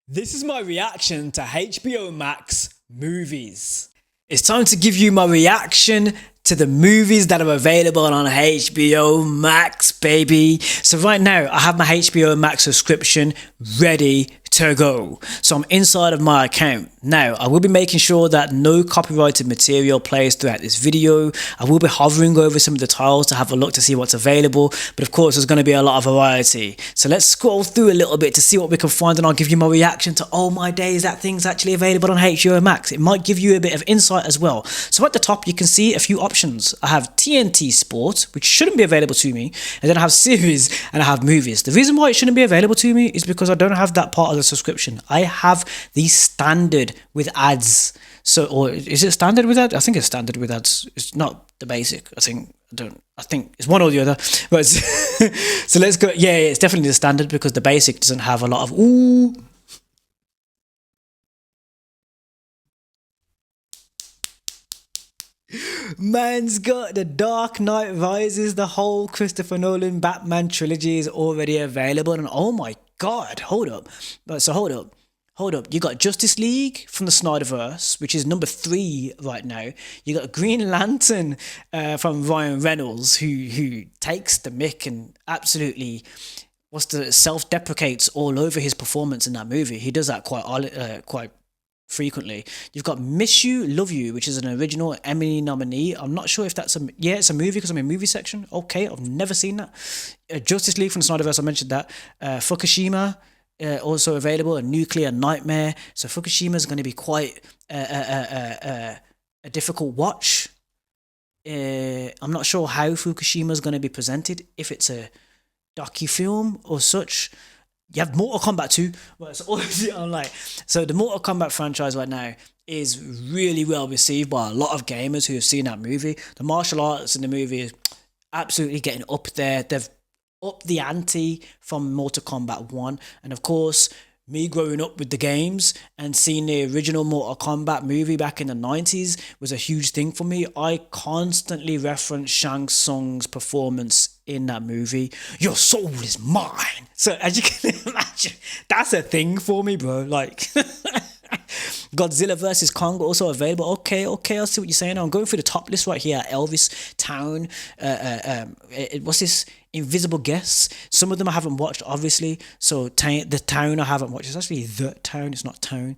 This is my reaction to HBO Max movies. It's time to give you my reaction to the movies that are available on HBO Max, baby. So right now, I have my HBO Max subscription ready to go. So I'm inside of my account. Now, I will be making sure that no copyrighted material plays throughout this video. I will be hovering over some of the titles to have a look to see what's available. But of course, there's going to be a lot of variety. So let's scroll through a little bit to see what we can find, and I'll give you my reaction to, oh my days, that thing's actually available on HBO Max. It might give you a bit of insight as well. So at the top, you can see a few options. I have TNT Sports, which shouldn't be available to me. And then I have series and I have movies. The reason why it shouldn't be available to me is because I don't have that part of the subscription. I have the standard with ads. So, or is it standard with ads? I think it's standard with ads. It's not the basic. I think it's one or the other. But so let's go. Yeah, it's definitely the standard because the basic doesn't have a lot of ooh. Man's got The Dark Knight Rises, the whole Christopher Nolan Batman trilogy is already available. And oh my god, hold up. So hold up. You got Justice League from the Snyderverse, which is number 3 right now. You got Green Lantern from Ryan Reynolds, who takes the mick and absolutely self-deprecates all over his performance in that movie. He does that quite frequently. You've got Miss You, Love You, which is an original Emmy nominee. I'm not sure if that's it's a movie because I'm in movie section. Okay, I've never seen that. Justice League from the Snyderverse, I mentioned that. Fukushima, also available. A Nuclear Nightmare. So Fukushima is going to be quite a difficult watch. I'm not sure how Fukushima is going to be presented, if it's a docu-film or such. You have Mortal Kombat 2. So the Mortal Kombat franchise right now is really well received by a lot of gamers who have seen that movie. The martial arts in the movie is absolutely getting up there. They've upped the ante from Mortal Kombat 1. And of course, me growing up with the games and seeing the original Mortal Kombat movie back in the 90s was a huge thing for me. I constantly reference Shang Tsung's performance in that movie. Your soul is mine. So as you can imagine, that's a thing for me, bro. Like Godzilla vs. Kong also available. Okay, I see what you're saying. I'm going through the top list right here. Elvis Town. What's this? Invisible Guests. Some of them I haven't watched, obviously. So the Town I haven't watched. It's actually The Town. It's not Town.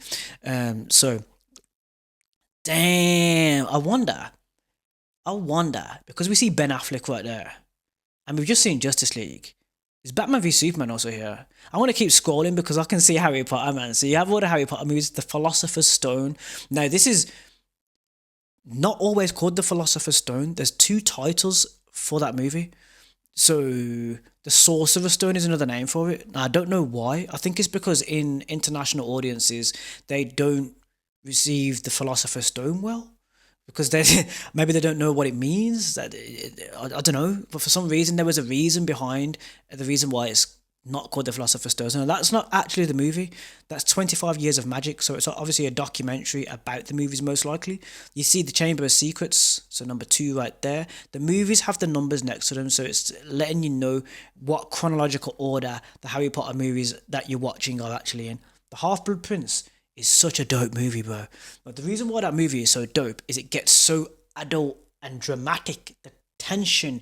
So damn. I wonder because we see Ben Affleck right there, and we've just seen Justice League. Is Batman v Superman also here? I want to keep scrolling because I can see Harry Potter, man. So you have all the Harry Potter movies, The Philosopher's Stone. Now, this is not always called The Philosopher's Stone. There's 2 titles for that movie. So The Sorcerer's Stone is another name for it. Now, I don't know why. I think it's because in international audiences, they don't receive The Philosopher's Stone well. Because maybe they don't know what it means. I don't know, but for some reason there was a reason behind the reason why it's not called The Philosopher's Stone. And that's not actually the movie. That's 25 Years of Magic. So it's obviously a documentary about the movies, most likely. You see the Chamber of Secrets, so number 2 right there. The movies have the numbers next to them, so it's letting you know what chronological order the Harry Potter movies that you're watching are actually in. The Half-Blood Prince is such a dope movie, bro. But the reason why that movie is so dope is it gets so adult and dramatic. The tension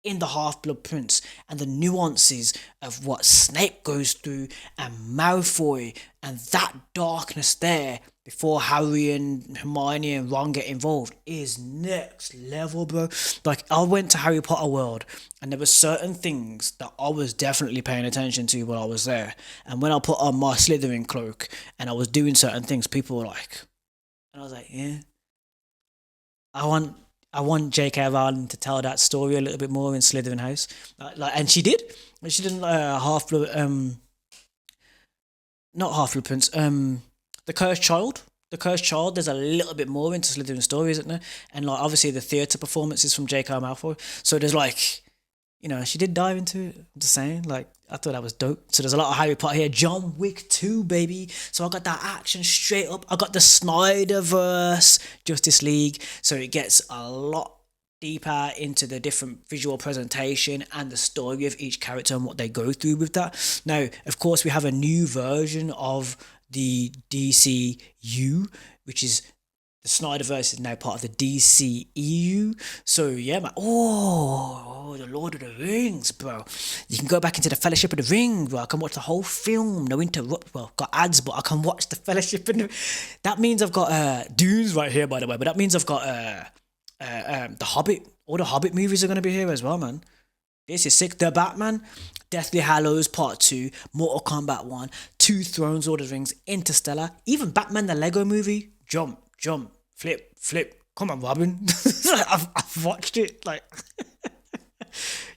in the Half-Blood Prince and the nuances of what Snape goes through and Malfoy and that darkness there before Harry and Hermione and Ron get involved is next level, bro. Like, I went to Harry Potter World and there were certain things that I was definitely paying attention to while I was there. And when I put on my Slytherin cloak and I was doing certain things, people were like, and I was like, yeah, I want J.K. Rowling to tell that story a little bit more in Slytherin House, and she did. She didn't not Half-Blood Prince. The Cursed Child. The Cursed Child. There's a little bit more into Slytherin story, isn't there? And like obviously the theatre performances from J.K. Malfoy. So there's like, she did dive into it. I'm just saying, like, I thought that was dope. So there's a lot of Harry Potter here. John Wick 2, baby. So I got that action straight up. I got the Snyderverse Justice League. So it gets a lot deeper into the different visual presentation and the story of each character and what they go through with that. Now, of course, we have a new version of the DCU, which is the Snyderverse is now part of the DCEU. So yeah, man. Oh, the Lord of the Rings, bro. You can go back into the Fellowship of the Ring, bro. I can watch the whole film, no interrupt. Well, got ads, but I can watch the Fellowship of the. That means I've got Dunes right here, by the way. But that means I've got the Hobbit. All the Hobbit movies are gonna be here as well, man. This is sick. The Batman, Deathly Hallows Part 2, Mortal Kombat 1, Two Thrones, Lord of the Rings, Interstellar, even Batman the Lego movie. Jump, jump, flip, flip. Come on, Robin. I've watched it. Like,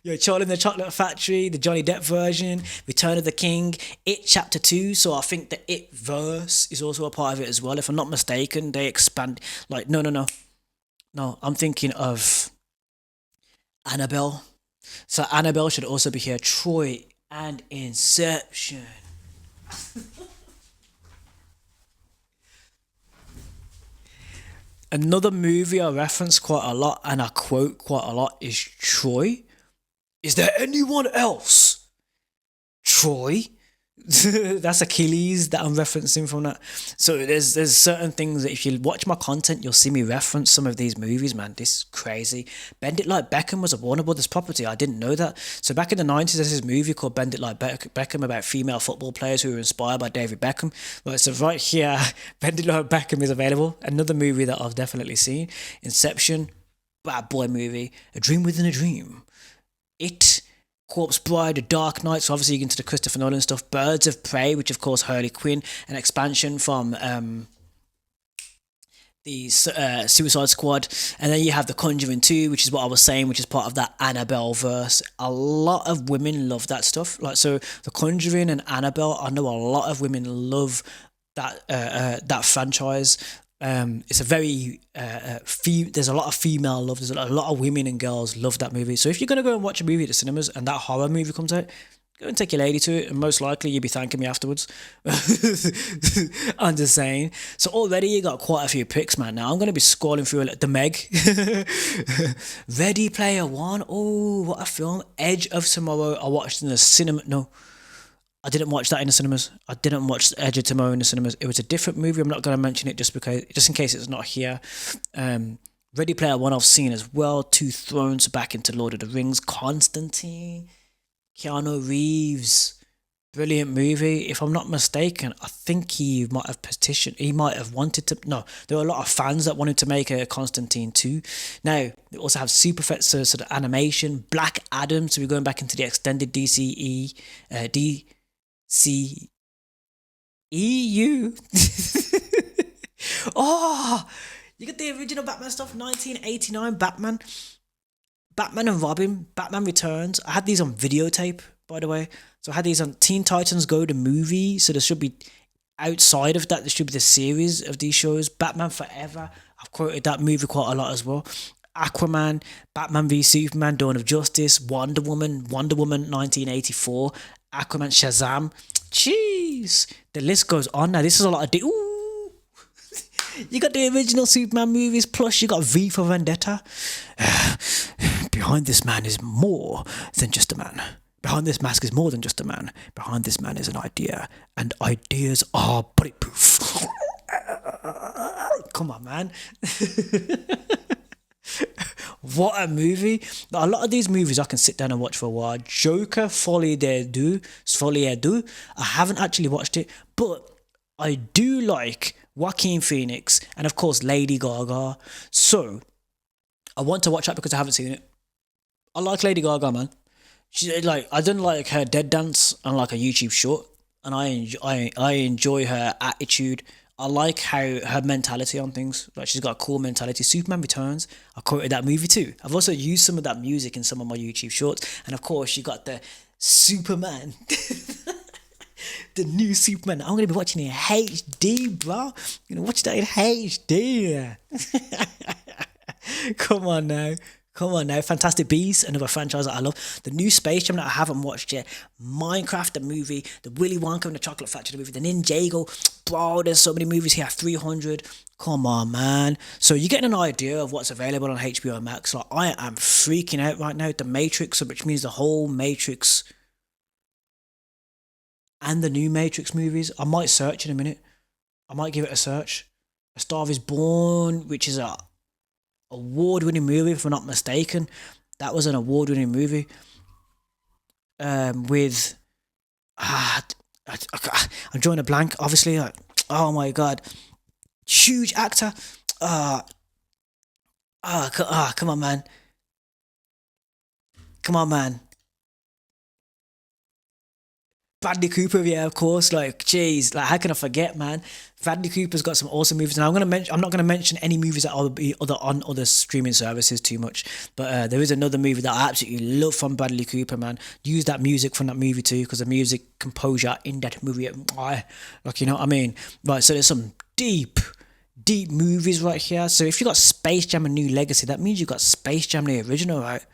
yo, Charlie in the Chocolate Factory, the Johnny Depp version, Return of the King, It Chapter 2. So I think the It verse is also a part of it as well. If I'm not mistaken, they expand. Like, no. No, I'm thinking of Annabelle. So Annabelle should also be here. Troy and Inception. Another movie I reference quite a lot and I quote quite a lot is Troy. Is there anyone else? Troy? That's Achilles that I'm referencing from that. So there's certain things that if you watch my content, you'll see me reference some of these movies, man. This is crazy. Bend It Like Beckham was a Warner Brothers property. I didn't know that. So back in the 90s, there's this movie called Bend It Like Beckham about female football players who were inspired by David Beckham. Right, so right here, Bend It Like Beckham is available. Another movie that I've definitely seen. Inception, bad boy movie. A Dream Within a Dream. It, Corpse Bride, The Dark Knight, so obviously you get into the Christopher Nolan stuff. Birds of Prey, which of course Harley Quinn, an expansion from the Suicide Squad, and then you have The Conjuring 2, which is what I was saying, which is part of that Annabelle verse. A lot of women love that stuff. Like, so The Conjuring and Annabelle, I know a lot of women love that franchise. It's a very there's a lot of female love. There's a lot of women and girls love that movie. So if you're gonna go and watch a movie at the cinemas and that horror movie comes out, go and take your lady to it, and most likely you'll be thanking me afterwards. I'm just saying. So already you got quite a few picks, man. Now I'm gonna be scrolling through the Meg, Ready Player One. Oh, what a film! Edge of Tomorrow. I watched in the cinema. No, I didn't watch that in the cinemas. I didn't watch Edge of Tomorrow in the cinemas. It was a different movie. I'm not going to mention it just in case it's not here. Ready Player One I've seen as well. Two Thrones, back into Lord of the Rings. Constantine, Keanu Reeves, brilliant movie. If I'm not mistaken, I think he might have petitioned. He might have wanted to. No, there were a lot of fans that wanted to make a Constantine 2. Now we also have super effects, so sort of animation. Black Adam. So we're going back into the extended EU. Oh, you got the original Batman stuff, 1989 Batman. Batman and Robin, Batman Returns. I had these on videotape, by the way. So I had these on Teen Titans Go, the movie. So there should be, outside of that, there should be the series of these shows. Batman Forever. I've quoted that movie quite a lot as well. Aquaman, Batman v Superman, Dawn of Justice, Wonder Woman 1984, Aquaman, Shazam. Jeez, the list goes on. Now this is a lot of ooh. You got the original Superman movies, plus you got V for Vendetta. Behind this man is more than just a man. Behind this mask is more than just a man. Behind this man is an idea, and ideas are bulletproof. Come on, man. What a movie. A lot of these movies I can sit down and watch for a while. Joker, Folie à Deux. I haven't actually watched it, but I do like Joaquin Phoenix and of course Lady Gaga. So I want to watch that because I haven't seen it. I like Lady Gaga, man. I done like her Dead Dance on like a YouTube short, and I enjoy her attitude. I like her mentality on things. Like, she's got a cool mentality. Superman Returns, I quoted that movie too. I've also used some of that music in some of my YouTube shorts. And of course, you got the Superman. The new Superman. I'm going to be watching it in HD, bro. I'm going to watch that in HD. Come on now. Fantastic Beasts, another franchise that I love. The new Space Jam that I haven't watched yet. Minecraft, the movie. The Willy Wonka and the Chocolate Factory, the movie. The Ninjago. bro, there's so many movies here. 300. Come on, man. So you're getting an idea of what's available on HBO Max. Like, I am freaking out right now. The Matrix, which means the whole Matrix and the new Matrix movies. I might search in a minute. I might give it a search. A Star is Born, which is a award-winning movie, if I'm not mistaken. That was an award-winning movie. With I'm drawing a blank. Obviously, like, oh my god, huge actor. Come on, man. Come on, man. Bradley Cooper, yeah, of course. Like, jeez, like how can I forget, man? Bradley Cooper's got some awesome movies, and I'm not gonna mention any movies that will be other on other streaming services too much. But there is another movie that I absolutely love from Bradley Cooper, man. Use that music from that movie too, because the music composure in that movie, like, you know what I memean. Right, so there's some deep movies right here. So if you got Space Jam: A New Legacy, that means you got Space Jam the original, right?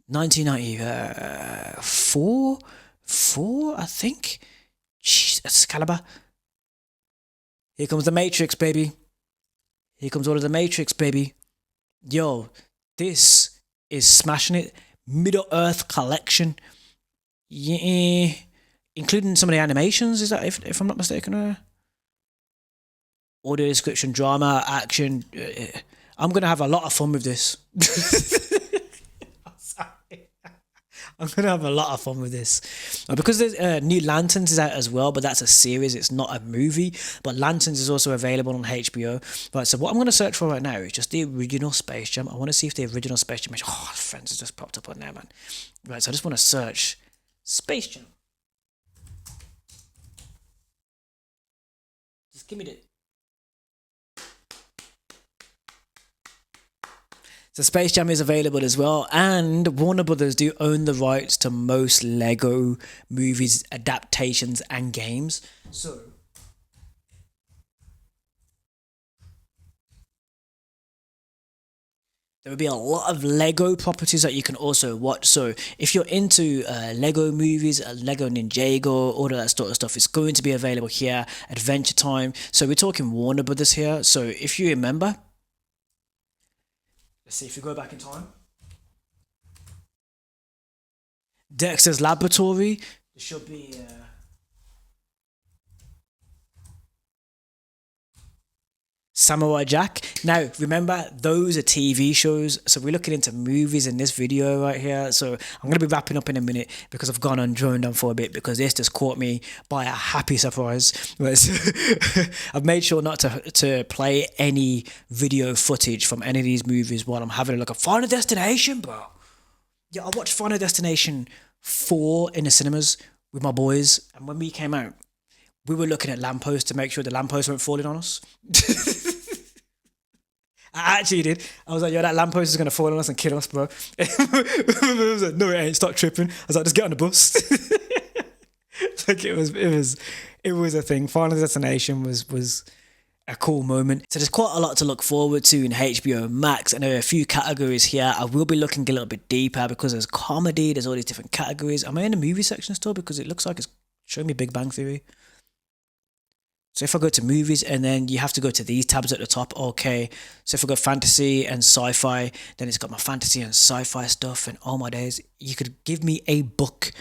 1994, four, I think. Jeez, Excalibur. Here comes the Matrix, baby. Here comes all of the Matrix, baby. Yo, this is smashing it. Middle Earth collection. Yeah, including some of the animations. Is that if I'm not mistaken? Audio description, drama, action. I'm gonna have a lot of fun with this. I'm gonna have a lot of fun with this because there's new Lanterns is out as well, but that's a series. It's not a movie. But Lanterns is also available on HBO. Right. So what I'm gonna search for right now is just the original Space Jam. I want to see if the original Space Jam. Oh, friends has just popped up on there, man. Right. So I just want to search Space Jam. Just give me the. So Space Jam is available as well, and Warner Brothers do own the rights to most Lego movies, adaptations, and games. So there will be a lot of Lego properties that you can also watch. So if you're into Lego movies, Lego Ninjago, all of that sort of stuff, it's going to be available here. Adventure Time. So we're talking Warner Brothers here. So if you remember, let's see if we go back in time. Dexter's Laboratory. There should be. Samurai Jack. Now, remember, those are TV shows. So we're looking into movies in this video right here. So I'm going to be wrapping up in a minute because I've gone on droned on for a bit because this just caught me by a happy surprise. I've made sure not to play any video footage from any of these movies while I'm having a look at Final Destination, bro. Yeah, I watched Final Destination 4 in the cinemas with my boys. And when we came out, we were looking at lampposts to make sure the lampposts weren't falling on us. I actually did. I was like, yo, that lamppost is going to fall on us and kill us, bro. I was like, no, it ain't. Stop tripping. I was like, just get on the bus. Like it was a thing. Final Destination was a cool moment. So there's quite a lot to look forward to in HBO Max, and there are a few categories here. I will be looking a little bit deeper because there's comedy, there's all these different categories. Am I in the movie section still? Because it looks like it's showing me Big Bang Theory. So if I go to movies and then you have to go to these tabs at the top, okay. So if I go fantasy and sci-fi, then it's got my fantasy and sci-fi stuff, and oh my days, you could give me a book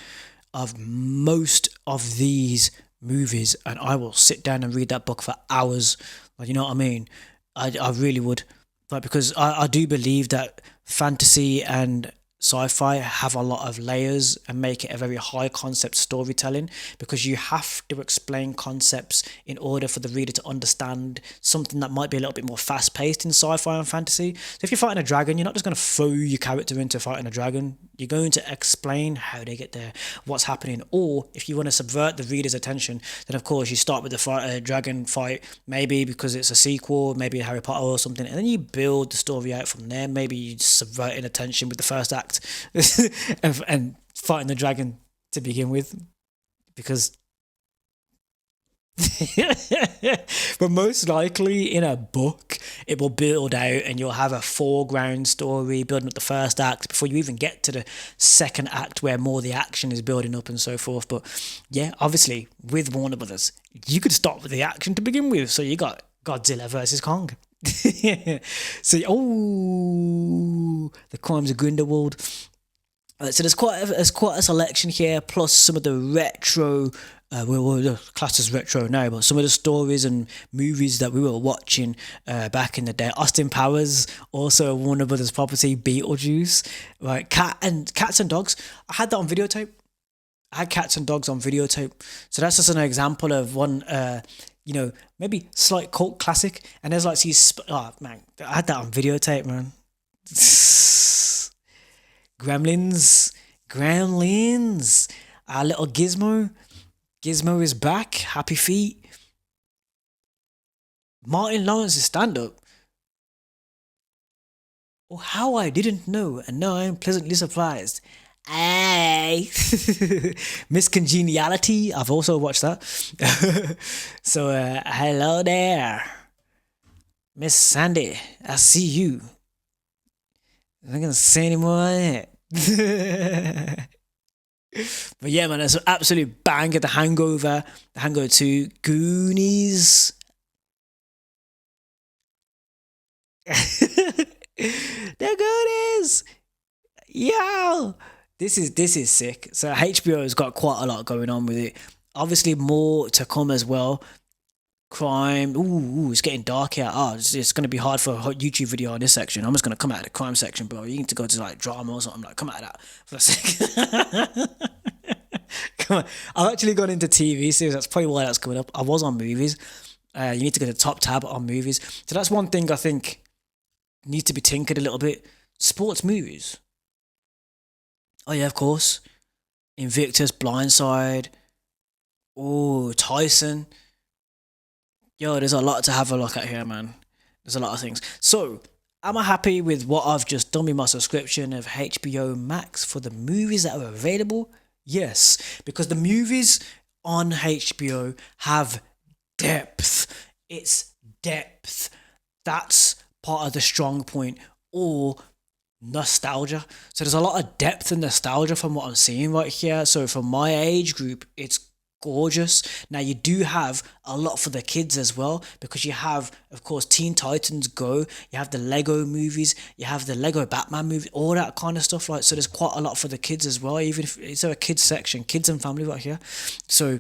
of most of these movies and I will sit down and read that book for hours. Like, you know what I mean? I really would. Like, because I do believe that fantasy and sci-fi have a lot of layers and make it a very high concept storytelling, because you have to explain concepts in order for the reader to understand something that might be a little bit more fast-paced in sci-fi and fantasy. So if you're fighting a dragon, you're not just going to throw your character into fighting a dragon. You're going to explain how they get there, what's happening. Or if you want to subvert the reader's attention, then of course you start with the dragon fight, maybe because it's a sequel, maybe Harry Potter or something, and then you build the story out from there. Maybe you subvert in attention with the first act and fighting the dragon to begin with, because But most likely in a book, it will build out and you'll have a foreground story building up the first act before you even get to the second act where more the action is building up and so forth. But yeah, obviously with Warner Brothers, you could start with the action to begin with. So you got Godzilla versus Kong. So, oh, the crimes of Grindelwald. So there's quite a selection here, plus some of the retro, we're classed as retro now, but some of the stories and movies that we were watching back in the day. Austin Powers, also a Warner Brothers property. Beetlejuice, right? Cats and dogs. I had that on videotape. I had cats and dogs on videotape. So that's just an example of one, maybe slight cult classic. And there's like these, oh man, I had that on videotape, man. Gremlins, our little Gizmo. Gizmo is back. Happy Feet. Martin Lawrence's stand up. Oh, how I didn't know, and now I'm pleasantly surprised. Hey, Miss Congeniality. I've also watched that. So, hello there, Miss Sandy. I see you. I'm not gonna say any more on it. But yeah, man, it's an absolute banger. The Hangover, The Hangover 2, Goonies. The Goonies. Yo, this is sick. So HBO has got quite a lot going on with it. Obviously, more to come as well. Crime. Ooh, it's getting dark here. Oh, it's going to be hard for a hot YouTube video on this section. I'm just going to come out of the crime section, bro. You need to go to like drama or something. Like, come out of that for a second. Come on. I've actually gone into TV series. That's probably why that's coming up. I was on movies. You need to go to the top tab on movies. So that's one thing I think needs to be tinkered a little bit. Sports movies. Oh yeah, of course. Invictus, Blindside. Oh, Tyson. Yo, there's a lot to have a look at here, man. There's a lot of things. So, am I happy with what I've just done with my subscription of HBO Max for the movies that are available? Yes, because the movies on HBO have depth. It's depth. That's part of the strong point. Or nostalgia. So there's a lot of depth and nostalgia from what I'm seeing right here. So for my age group, it's gorgeous. Now you do have a lot for the kids as well because you have, of course, Teen Titans Go. You have the Lego movies. You have the Lego Batman movie. All that kind of stuff. Like so, there's quite a lot for the kids as well. Even if it's a kids section, kids and family right here. So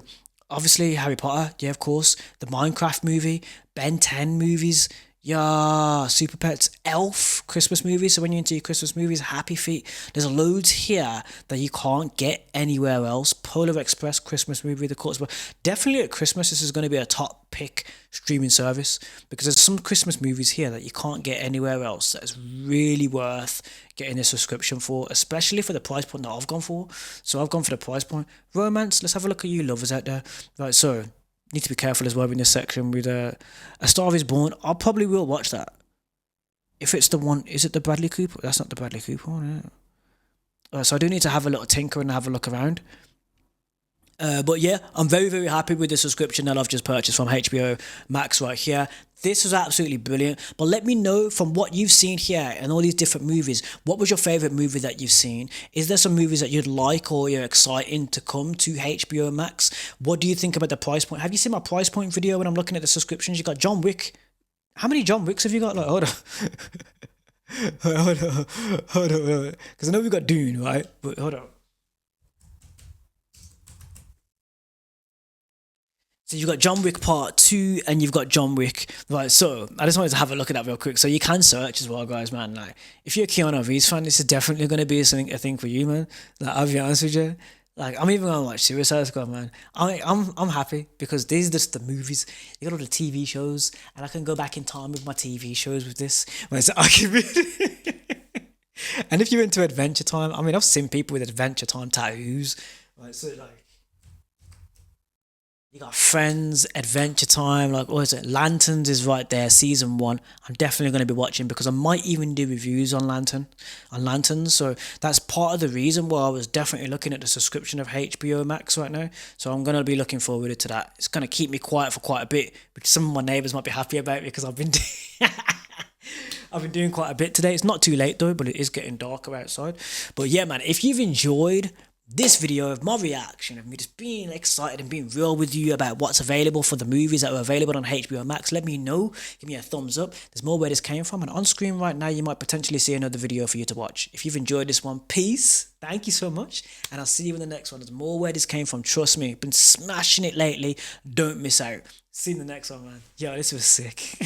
obviously Harry Potter, yeah, of course. The Minecraft movie, Ben 10 movies. Yeah, Super Pets, Elf, Christmas movies. So when you're into your Christmas movies, Happy Feet. There's loads here that you can't get anywhere else. Polar Express, Christmas movie, The Courts. But definitely at Christmas, this is going to be a top pick streaming service because there's some Christmas movies here that you can't get anywhere else that is really worth getting a subscription for, especially for the price point that I've gone for. So I've gone for the price point. Romance, let's have a look at you lovers out there. Right, so need to be careful as well in this section with A Star Is Born. I probably will watch that. If it's the one, is it the Bradley Cooper? That's not the Bradley Cooper one, so I do need to have a little tinker and have a look around. But yeah, I'm very, very happy with the subscription that I've just purchased from HBO Max right here. This was absolutely brilliant. But let me know from what you've seen here and all these different movies, what was your favorite movie that you've seen? Is there some movies that you'd like or you're exciting to come to HBO Max? What do you think about the price point? Have you seen my price point video when I'm looking at the subscriptions? You got John Wick. How many John Wicks have you got? Like, hold on. Hold on. Because I know we got Dune, right? But hold on. So you've got John Wick Part 2 and you've got John Wick. Right, so I just wanted to have a look at that real quick. So you can search as well, guys, man. Like, if you're a Keanu Reeves fan, this is definitely going to be something, I think, for you, man. Like, I'll be honest with you. Like, I'm even going to watch Suicide Squad, man. I'm happy because these are just the movies. You got all the TV shows and I can go back in time with my TV shows with this. When it's And if you're into Adventure Time, I mean, I've seen people with Adventure Time tattoos. Right, so like, You got Friends, Adventure Time, like what is it? Lanterns is right there, season one. I'm definitely going to be watching because I might even do reviews on Lanterns. So that's part of the reason why I was definitely looking at the subscription of HBO Max right now. So I'm going to be looking forward to that. It's going to keep me quiet for quite a bit, which some of my neighbors might be happy about because I've been doing quite a bit today. It's not too late though, but it is getting darker outside. But yeah, man, if you've enjoyed this video of my reaction of me just being excited and being real with you about what's available for the movies that are available on HBO Max, let me know. Give me a thumbs up. There's more where this came from, and on screen right now you might potentially see another video for you to watch. If you've enjoyed this one, peace. Thank you so much, and I'll see you in the next one. There's more where this came from. Trust me, been smashing it lately. Don't miss out. See you in the next one, man. Yo, this was sick.